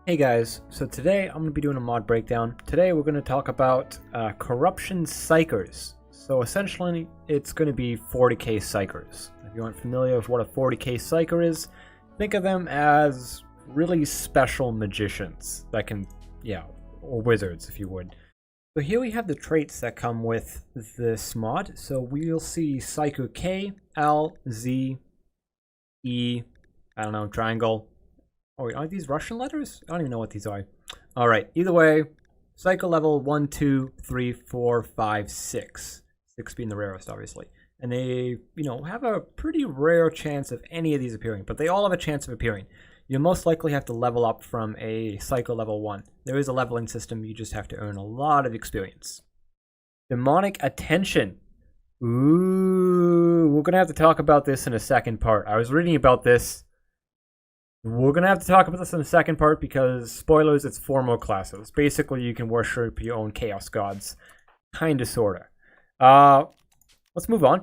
Hey guys, so today I'm going to be doing a mod breakdown. Today we're going to talk about corruption psychers. So essentially it's going to be 40k psychers. If you aren't familiar with what a 40k psycher is, think of them as really special magicians that can, or wizards if you would. So here we have the traits that come with this mod. So we'll see Psyker K, L, Z, E, I don't know, triangle. Oh, wait, are these Russian letters? I don't even know what these are. All right, either way, Psycho level 1, 2, 3, 4, 5, 6. 6 being the rarest, obviously. And they, have a pretty rare chance of any of these appearing, but they all have a chance of appearing. You'll most likely have to level up from a Psycho level 1. There is a leveling system, you just have to earn a lot of experience. Demonic Attention. Ooh, we're going to have to talk about this in a second part. I was reading about this. We're going to have to talk about this in the second part because, spoilers, it's 4 more classes. Basically, you can worship your own chaos gods. Kinda, sorta. Let's move on.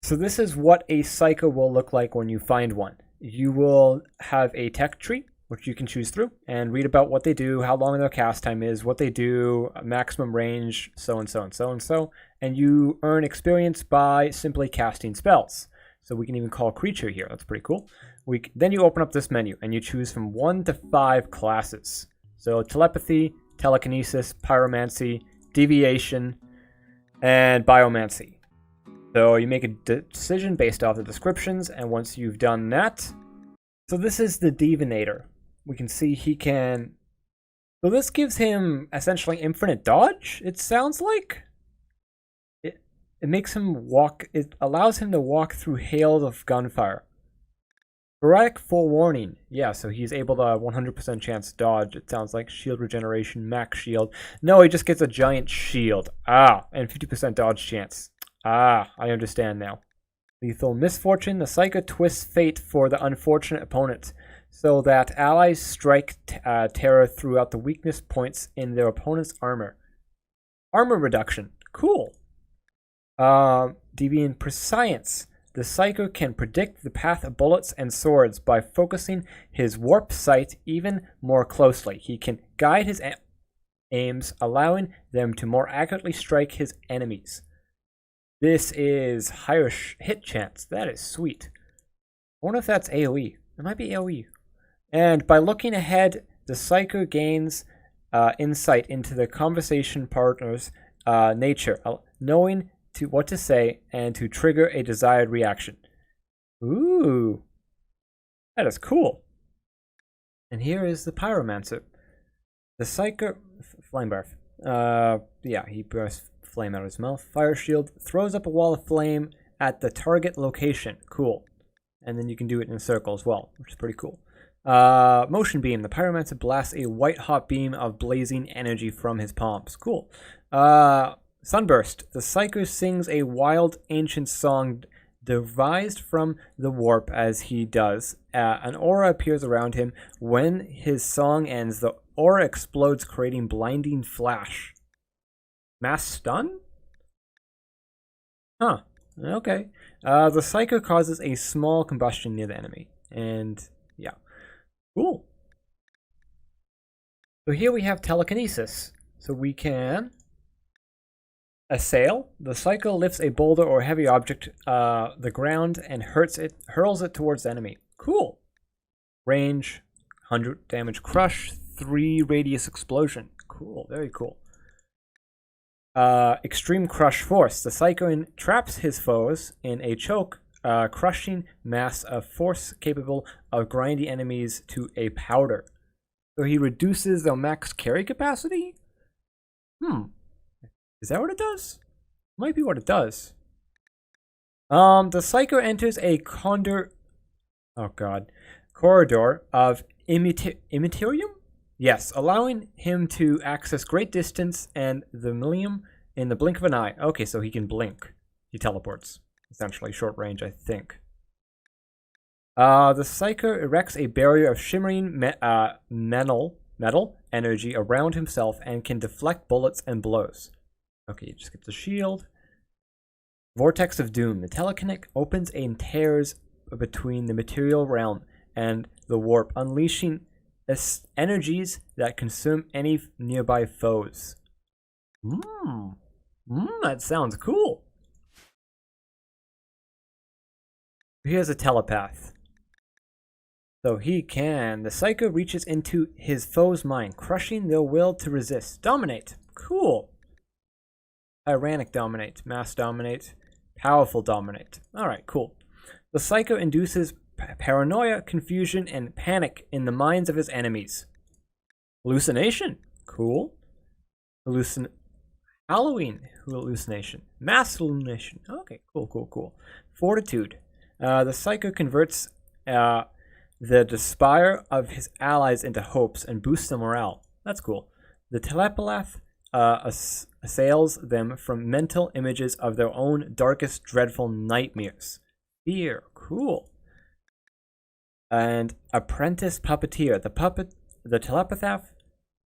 So this is what a Psycho will look like when you find one. You will have a tech tree, which you can choose through, and read about what they do, how long their cast time is, what they do, maximum range, so and so and so and so. And you earn experience by simply casting spells. So we can even call creature here. That's pretty cool. Then you open up this menu and you choose from 1 to 5 classes. So telepathy, telekinesis, pyromancy, deviation, and biomancer. So you make a decision based off the descriptions, and once you've done that, so this is the divinator. We can see he can. So this gives him essentially infinite dodge. It sounds like. It makes him walk. It allows him to walk through hail of gunfire. Sporadic forewarning. Yeah, so he's able to 100% chance dodge. It sounds like shield regeneration, max shield. No, he just gets a giant shield. And 50% dodge chance. I understand now. Lethal misfortune. The Psycho twists fate for the unfortunate opponent, so that allies strike terror throughout the weakness points in their opponent's armor. Armor reduction. Cool. Deviant prescience. The Psycho can predict the path of bullets and swords by focusing his warp sight even more closely. He can guide his aims, allowing them to more accurately strike his enemies. This is higher hit chance. That is sweet. I wonder if that's AoE. It might be AoE. And by looking ahead, the Psycho gains insight into the conversation partner's nature, knowing what to say and to trigger a desired reaction. Ooh, that is cool. And here is the Pyromancer. The Psycho flame breath. He bursts flame out of his mouth. Fire shield throws up a wall of flame at the target location. Cool. And then you can do it in a circle as well, which is pretty cool. Motion beam. The Pyromancer blasts a white hot beam of blazing energy from his palms. Cool. Sunburst. The Psycho sings a wild ancient song devised from the warp as he does. An aura appears around him. When his song ends, the aura explodes, creating blinding flash. Mass stun? Huh. Okay. The Psycho causes a small combustion near the enemy. And, yeah. Cool. So here we have telekinesis. So we can assail. The Psycho lifts a boulder or heavy object the ground and hurls it towards the enemy. Cool. Range, 100 damage crush, 3 radius explosion. Cool, very cool. Extreme crush force. The Psycho entraps his foes in a choke, crushing mass of force capable of grinding enemies to a powder. So he reduces their max carry capacity? Is that what it does? Might be what it does. The Psycho enters a corridor of immaterium? Yes, allowing him to access great distance and the millennium in the blink of an eye. Okay, so he can blink. He teleports. Essentially short range, I think. The Psycho erects a barrier of shimmering metal energy around himself and can deflect bullets and blows. Okay, he just gets a shield. Vortex of Doom. The Telekinetic opens and tears between the material realm and the warp, unleashing energies that consume any nearby foes. That sounds cool. Here's a Telepath. So the Psyker reaches into his foe's mind, crushing their will to resist. Dominate. Cool. Tyrannic dominate. Mass dominate. Powerful dominate. Alright, cool. The Psyker induces paranoia, confusion, and panic in the minds of his enemies. Hallucination. Cool. Halloween hallucination. Mass hallucination. Okay, cool. Fortitude. The Psyker converts the despair of his allies into hopes and boosts their morale. That's cool. The Telepath assails them from mental images of their own darkest, dreadful nightmares. Fear. Cool. And Apprentice Puppeteer. The Telepath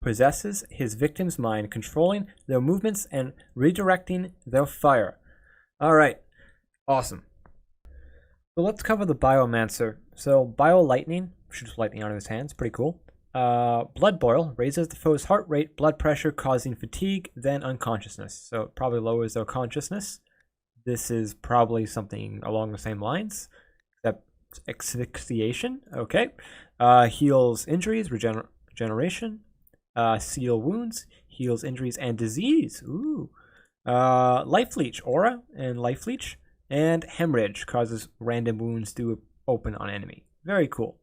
possesses his victim's mind, controlling their movements and redirecting their fire. Alright. Awesome. So let's cover the Biomancer. So Bio-Lightning shoots lightning out of his hands. Pretty cool. Blood Boil raises the foe's heart rate, blood pressure, causing fatigue, then unconsciousness. So it probably lowers their consciousness. This is probably something along the same lines. Except asphyxiation. Okay. Heals injuries, regeneration. Seal wounds. Heals injuries and disease. Ooh. Life Leech. Aura and Life Leech. And Hemorrhage causes random wounds to open on enemy. Very cool.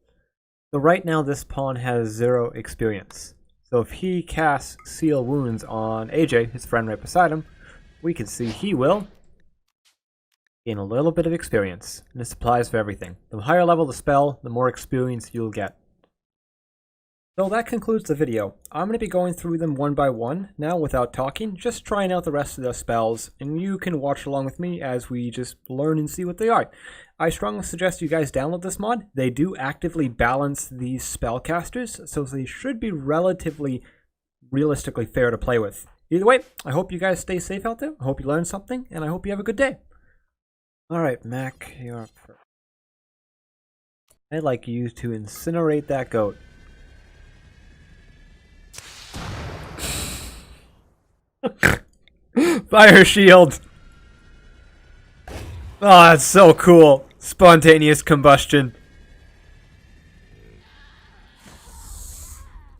So right now this pawn has 0 experience. So if he casts Seal Wounds on AJ, his friend right beside him, we can see he will gain a little bit of experience. And this applies for everything. The higher level the spell, the more experience you'll get. So that concludes the video. I'm going to be going through them one by one now without talking, just trying out the rest of their spells, and you can watch along with me as we just learn and see what they are. I strongly suggest you guys download this mod. They do actively balance these spellcasters, so they should be relatively realistically fair to play with. Either way, I hope you guys stay safe out there, I hope you learned something, and I hope you have a good day. Alright, Mac, you're up first. I'd like you to incinerate that goat. Fire shield! Oh, that's so cool. Spontaneous combustion.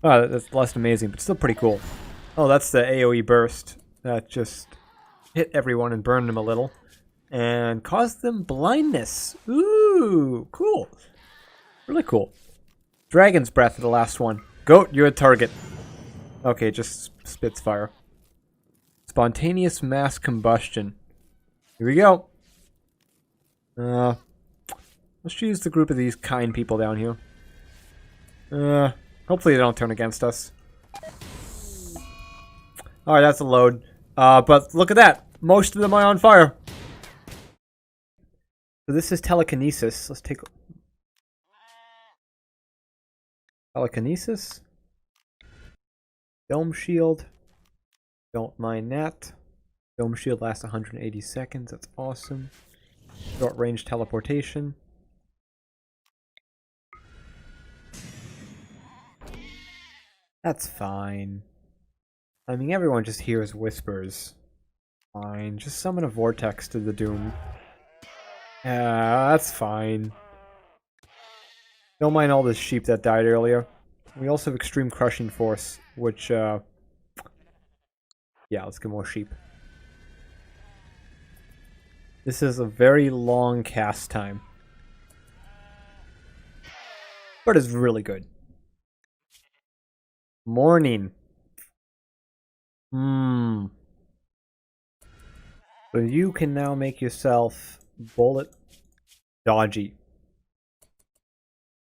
Oh, that's less amazing, but still pretty cool. Oh, that's the AoE burst. That just hit everyone and burned them a little. And caused them blindness. Ooh, cool. Really cool. Dragon's Breath, the last one. Goat, you're a target. Okay, just spits fire. Spontaneous mass combustion. Here we go. Let's choose the group of these kind people down here. Hopefully they don't turn against us. Alright, that's a load. But look at that. Most of them are on fire. So this is Telekinesis. Let's take... Telekinesis. Dome Shield. Don't mind that. Dome Shield lasts 180 seconds. That's awesome. Short range teleportation. That's fine. I mean, everyone just hears whispers. Fine. Just summon a vortex to the doom. Yeah, that's fine. Don't mind all the sheep that died earlier. We also have Extreme Crushing Force, which, yeah, let's get more sheep. This is a very long cast time. But it's really good. Morning. So you can now make yourself bullet dodgy.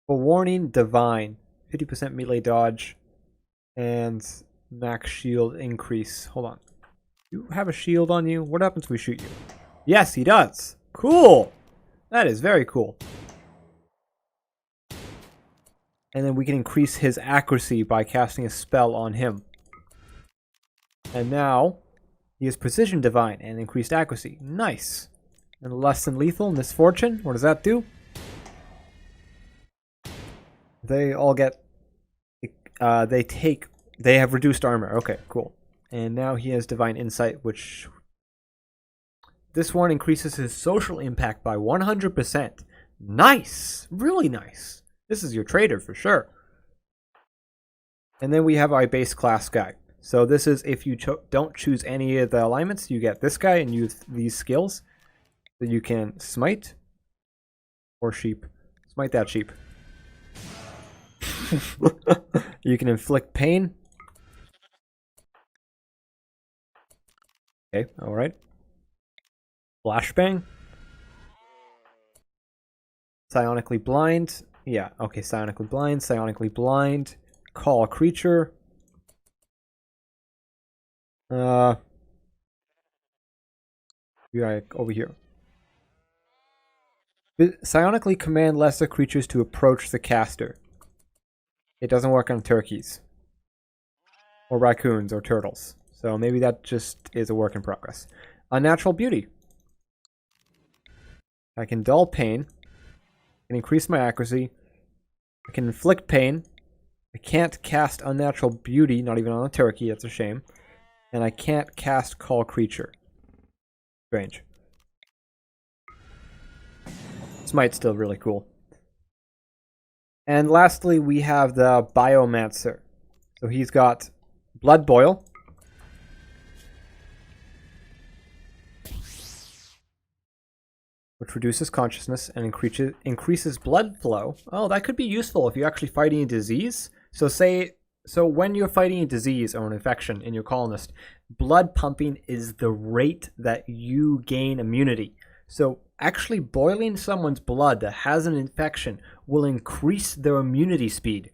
For warning, divine. 50% melee dodge. And max shield increase. Hold on. You have a shield on you? What happens if we shoot you? Yes, he does. Cool. That is very cool. And then we can increase his accuracy by casting a spell on him. And now he has precision divine and increased accuracy. Nice. And less than lethal misfortune. What does that do? They all get they have reduced armor. Okay, cool. And now he has Divine Insight, which this one increases his social impact by 100%. Nice, really nice. This is your trader for sure. And then we have our base class guy. So this is if you don't choose any of the alignments, you get this guy and use these skills. So you can smite or sheep. Smite that sheep. You can inflict pain. Okay, alright. Flashbang. Psionically blind. Yeah, okay, psionically blind, psionically blind. Call a creature. Yeah, over here. Psionically command lesser creatures to approach the caster. It doesn't work on turkeys. Or raccoons or turtles. So maybe that just is a work in progress. Unnatural beauty. I can dull pain. I can increase my accuracy. I can inflict pain. I can't cast unnatural beauty, not even on a turkey, that's a shame. And I can't cast call creature. Strange. Smite's still really cool. And lastly, we have the Biomancer. So he's got Blood Boil. Which reduces consciousness and increases blood flow. Oh, that could be useful if you're actually fighting a disease. So when you're fighting a disease or an infection in your colonist, blood pumping is the rate that you gain immunity. So actually boiling someone's blood that has an infection will increase their immunity speed.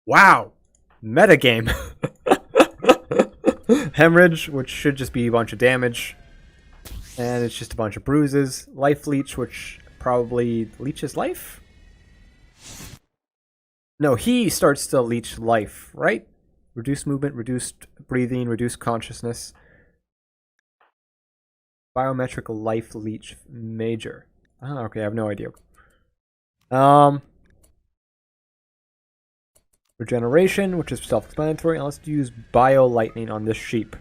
Wow! Metagame. Hemorrhage, which should just be a bunch of damage. And it's just a bunch of bruises. Life Leech, which probably leeches life? No, he starts to leech life, right? Reduced movement, reduced breathing, reduced consciousness. Biometric Life Leech Major. Oh, okay, I have no idea. Regeneration, which is self-explanatory. And let's use Bio Lightning on this sheep.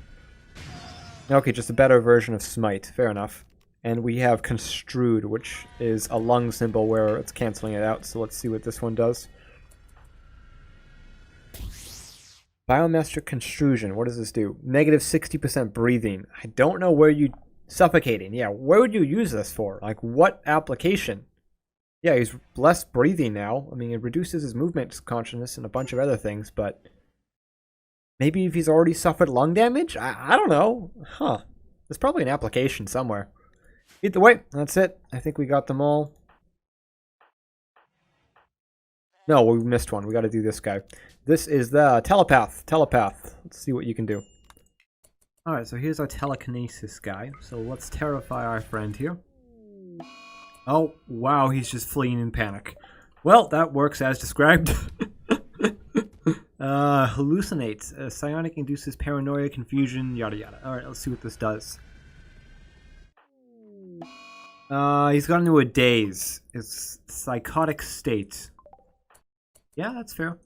Okay, just a better version of Smite. Fair enough. And we have Construed, which is a lung symbol where it's canceling it out. So let's see what this one does. Biometric Construction. What does this do? Negative 60% breathing. I don't know where you... Suffocating. Yeah, where would you use this for? Like, what application? Yeah, he's less breathing now. I mean, it reduces his movement consciousness and a bunch of other things, but... Maybe if he's already suffered lung damage? I don't know. Huh. There's probably an application somewhere. Either way, that's it. I think we got them all. No, we missed one. We got to do this guy. This is the Telepath. Telepath. Let's see what you can do. Alright, so here's our Telekinesis guy. So let's terrify our friend here. Oh, wow, he's just fleeing in panic. Well, that works as described. Hallucinates. Psionic induces paranoia, confusion, yada yada. Alright, let's see what this does. He's gone into a daze. It's psychotic state. Yeah, that's fair.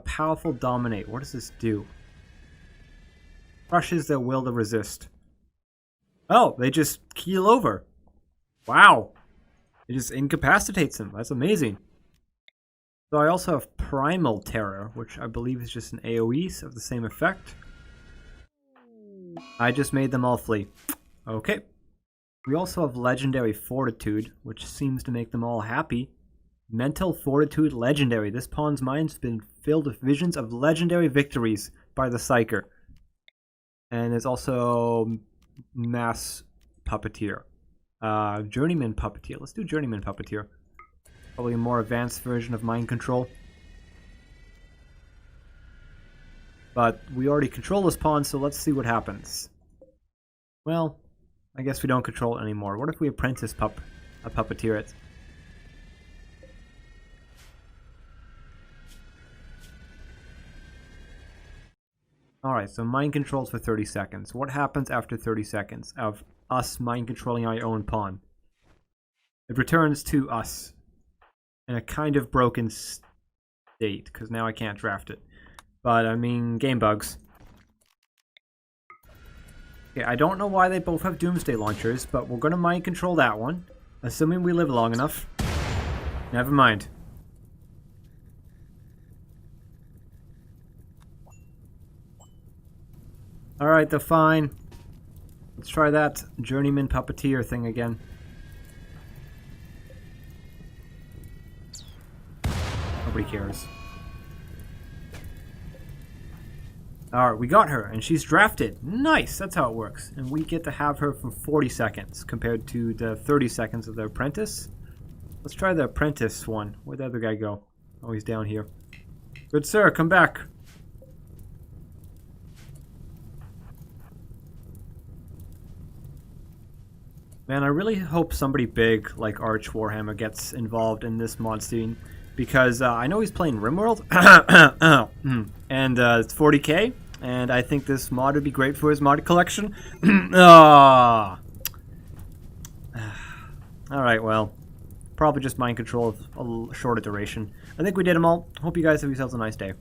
Powerful dominate. What does this do? Crushes their will to resist. Oh, they just keel over. Wow. It just incapacitates them. That's amazing. So I also have Primal Terror, which I believe is just an AoE of the same effect. I just made them all flee. Okay. We also have Legendary Fortitude, which seems to make them all happy. Mental Fortitude Legendary. This pawn's mind's been filled with visions of legendary victories by the Psyker. And there's also Mass Puppeteer. Journeyman Puppeteer. Let's do Journeyman Puppeteer. Probably a more advanced version of mind control. But we already control this pawn, so let's see what happens. Well, I guess we don't control it anymore. What if we apprentice a puppeteer it? Alright, so mind controls for 30 seconds. What happens after 30 seconds of us mind controlling our own pawn? It returns to us in a kind of broken date, because now I can't draft it. But, I mean, game bugs. Okay, I don't know why they both have Doomsday Launchers, but we're going to mind control that one. Assuming we live long enough. Never mind. Alright, they're fine. Let's try that Journeyman Puppeteer thing again. Nobody cares. Alright, we got her, and she's drafted. Nice, that's how it works. And we get to have her for 40 seconds, compared to the 30 seconds of the Apprentice. Let's try the Apprentice one. Where'd the other guy go? Oh, he's down here. Good sir, come back. Man, I really hope somebody big like Arch Warhammer gets involved in this mod scene. Because I know he's playing Rimworld. And it's 40k. And I think this mod would be great for his mod collection. Alright, well. Probably just mind control of a shorter duration. I think we did them all. Hope you guys have yourselves a nice day.